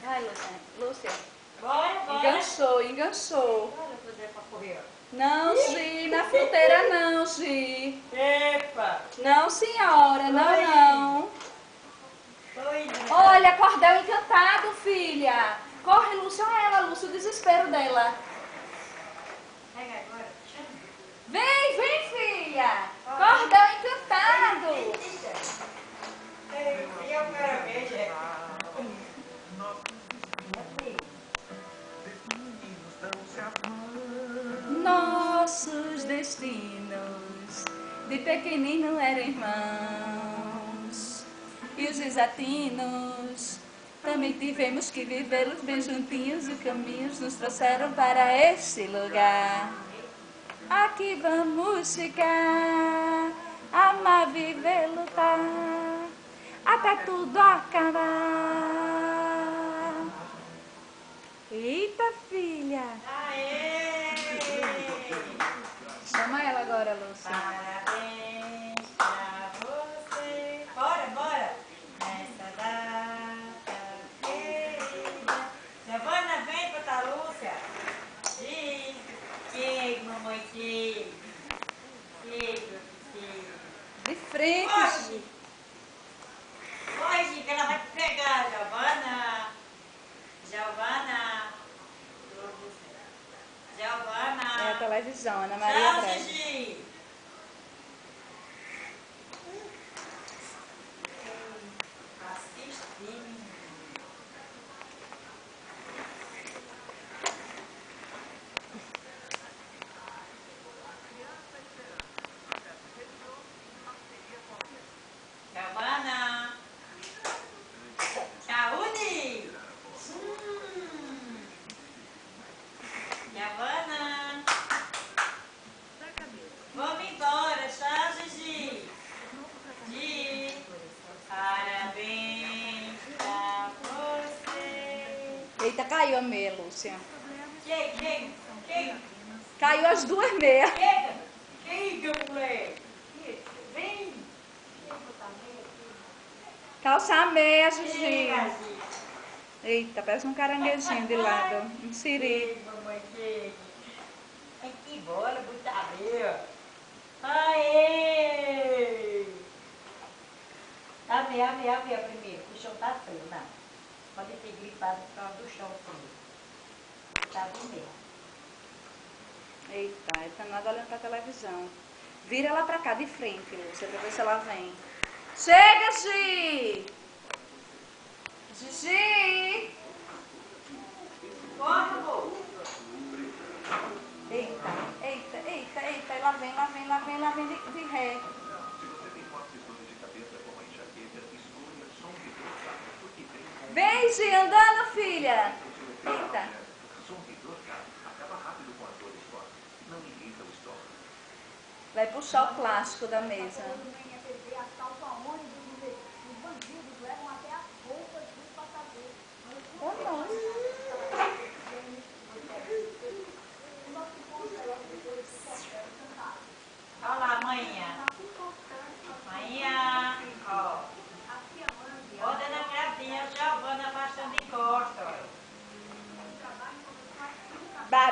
Vai, Lúcia. Lúcia. Bora, bora. Enganchou, enganchou. Bora fazer pra correr. Não, Gi, na fruteira não, Gi. Epa. Não, senhora, não, Oi. não. Oi, Olha, cordel encantado, filha. Corre, Lúcia, olha ela, Lúcia, o desespero dela. Pega agora. Vem, vem, filha. Cordel encantado. Ei, eu quero ver, gente. Nossos destinos de pequenino eram irmãos. E os desatinos também tivemos que vivê-los bem juntinhos. E caminhos nos trouxeram para este lugar. Aqui vamos ficar, amar, viver, lutar, até tudo acabar. Eita, filha! Aê! Chama ela agora, Lúcia. Parabéns pra você. Bora, bora. Nessa data querida. Giovana, vem pra tua Lúcia. Chega, mamãe, chega. Chega, chega. De frente, Corre, Gi. corre, Gi, que ela vai te pegar, Giovana. Giovana. Giovana. É a televisão, Ana Maria Tchau, Braga. Gigi. Assisti. Giovana. Saúde. Giovana. Vamos embora, tchau, Gigi. Gigi. Parabéns pra você. Eita, caiu a meia, Lúcia. Chega. Caiu as duas meias. Chega, mulher. Vem. Calça a meia, Gigi. Chega, Gigi. Eita, parece um caranguejinho de lado. Um siri. Chega, mamãe, chega. Ai, que bola, butadeira. Aê! A meia primeiro, o chão tá frio, não. Pode ter gripado por causa do chão frio. Tá primeiro. Eita, ele tá nada olhando pra televisão. Vira ela pra cá, de frente, Lúcia, pra ver se ela vem. Chega, Gi! Gigi! Corre, amor. Eita. Lá vem de ré. Vem, Gi, andando, filha. Eita. Vai puxar o plástico da mesa. Oh, não. Olha lá, manhã. Manhã, ó. Ó, dona Gradinha, Giovana bastante encosta, ó. Ba.